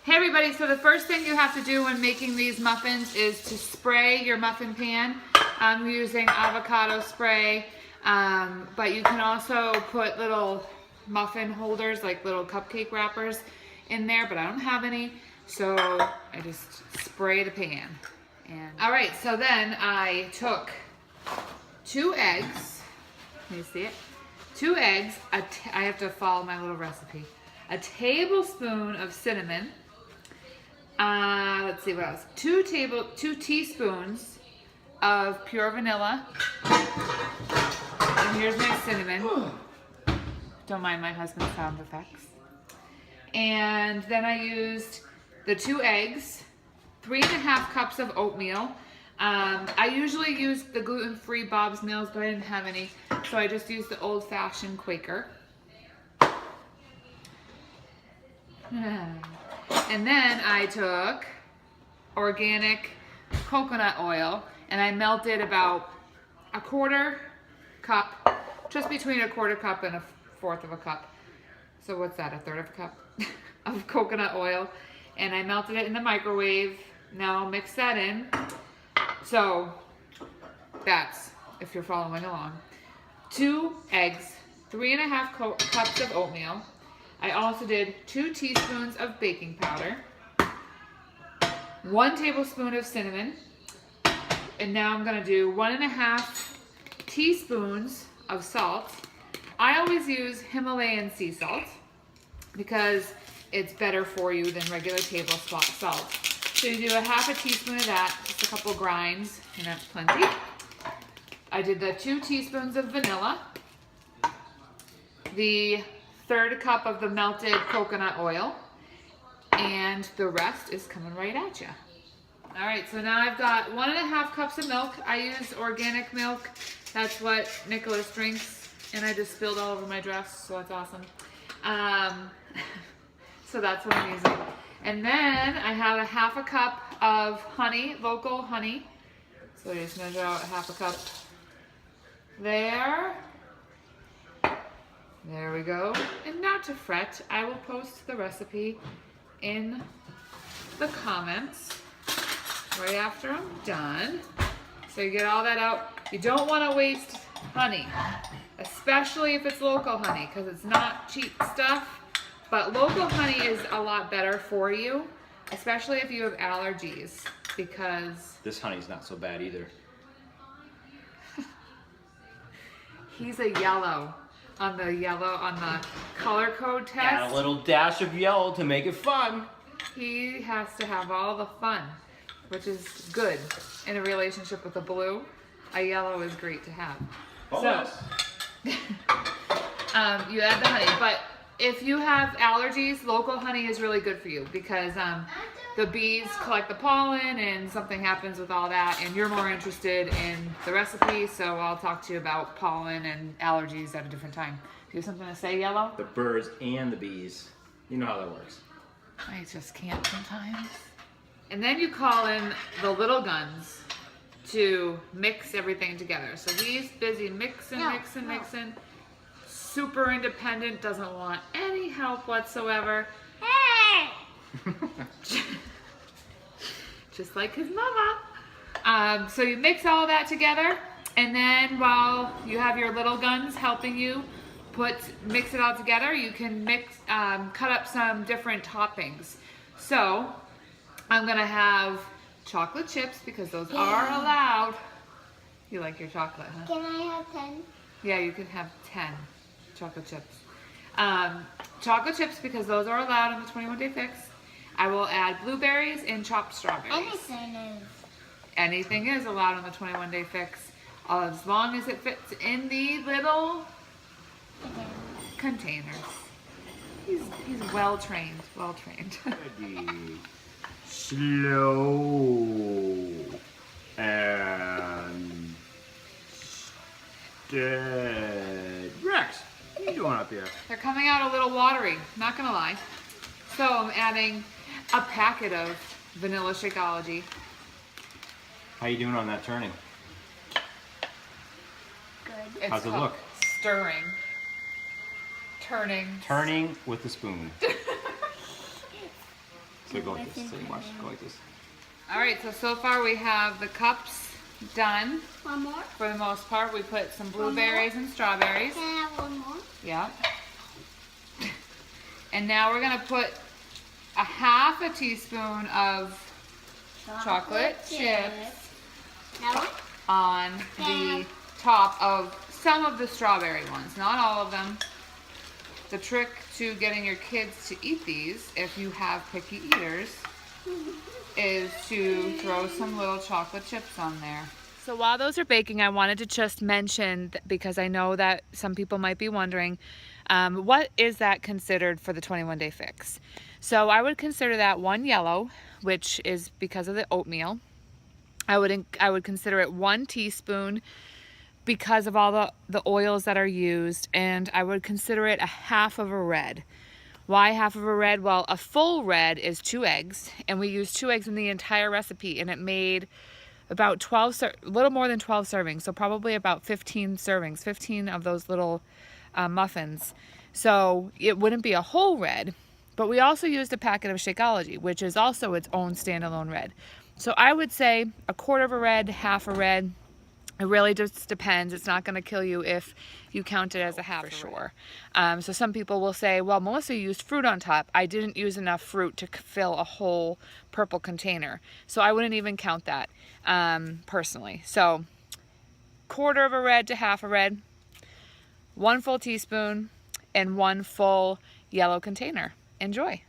Hey everybody, so the first thing you have to do when making these muffins is to spray your muffin pan. I'm using avocado spray, but you can also put little muffin holders, like little cupcake wrappers in there, but I don't have any, so I just spray the pan. And all right, so then I took 2 eggs. Can you see it? 2 eggs, I have to follow my little recipe. A tablespoon of cinnamon. Let's see what else. 2 teaspoons of pure vanilla. And here's my cinnamon. Don't mind my husband's sound effects. And then I used the 2 eggs, 3½ cups of oatmeal. I usually use the gluten-free Bob's Mills, but I didn't have any, so I just used the old-fashioned Quaker. And then I took organic coconut oil and I melted about 1/4 cup, just between 1/4 cup and 1/4 of a cup. So what's that, 1/3 of a cup of coconut oil. And I melted it in the microwave. Now I'll mix that in. So that's, if you're following along, 2 eggs, 3½ cups of oatmeal. I also did 2 teaspoons of baking powder, 1 tablespoon of cinnamon, and now I'm going to do 1½ teaspoons of salt. I always use Himalayan sea salt because it's better for you than regular table salt. So you do 1/2 teaspoon of that, just a couple grinds, and that's plenty. I did the 2 teaspoons of vanilla, the 1/3 cup of the melted coconut oil, and the rest is coming right at you. All right, so now I've got 1½ cups of milk. I use organic milk. That's what Nicholas drinks, and I just spilled all over my dress, so that's awesome. So that's what I'm using. And then I have 1/2 cup of honey, local honey. So I just measure out 1/2 cup there. There we go. And not to fret, I will post the recipe in the comments right after I'm done. So you get all that out. You don't want to waste honey, especially if it's local honey, because it's not cheap stuff. But local honey is a lot better for you, especially if you have allergies, because this honey's not so bad either. He's a yellow. On the color code test. Add a little dash of yellow to make it fun. He has to have all the fun, which is good in a relationship with a blue. A yellow is great to have. Oh, so, yes. You add the honey, but if you have allergies, local honey is really good for you because the bees collect the pollen and something happens with all that, and you're more interested in the recipe, so I'll talk to you about pollen and allergies at a different time. Do you have something to say, Yellow? The birds and the bees. You know how that works. I just can't sometimes. And then you call in the little guns to mix everything together. So he's busy mixing. Super independent, doesn't want any help whatsoever. Hey! Just like his mama. So you mix all that together, and then while you have your little guns helping you mix it all together, you can cut up some different toppings. So I'm gonna have chocolate chips because those are allowed. You like your chocolate, huh? Can I have 10? Yeah, you can have 10 chocolate chips. Chocolate chips because those are allowed in the 21-day fix. I will add blueberries and chopped strawberries. Anything is. Anything is allowed in the 21-day fix, as long as it fits in the little containers. He's well trained. Ready. Slow and steady. Rex, what are you doing up here? They're coming out a little watery, not gonna lie. So I'm adding a packet of vanilla Shakeology. How you doing on that turning? Good. It's How's it called look? Stirring. Turning. Turning with a spoon. So go like this. So you watch. Go like this. All right, so far we have the cups done. One more. For the most part, we put some blueberries and strawberries. Can I have one more? Yep. And now we're gonna put a half a teaspoon of chocolate chips No. on the top of some of the strawberry ones, not all of them. The trick to getting your kids to eat these, if you have picky eaters, is to throw some little chocolate chips on there. So while those are baking, I wanted to just mention, because I know that some people might be wondering, what is that considered for the 21-day fix? So I would consider that 1 yellow, which is because of the oatmeal. I would consider it 1 teaspoon because of all the oils that are used, and I would consider it a half of a red. Why half of a red? Well, a full red is 2 eggs, and we used 2 eggs in the entire recipe, and it made about a little more than 12 servings, so probably about 15 servings, 15 of those little muffins. So it wouldn't be a whole red, but we also used a packet of Shakeology, which is also its own standalone red. So I would say a quarter of a red, half a red. It really just depends. It's not going to kill you if you count it as a half, for sure. So some people will say, well, Melissa used fruit on top. I didn't use enough fruit to fill a whole purple container. So I wouldn't even count that personally. So quarter of a red to half a red, 1 full teaspoon, and 1 full yellow container. Enjoy.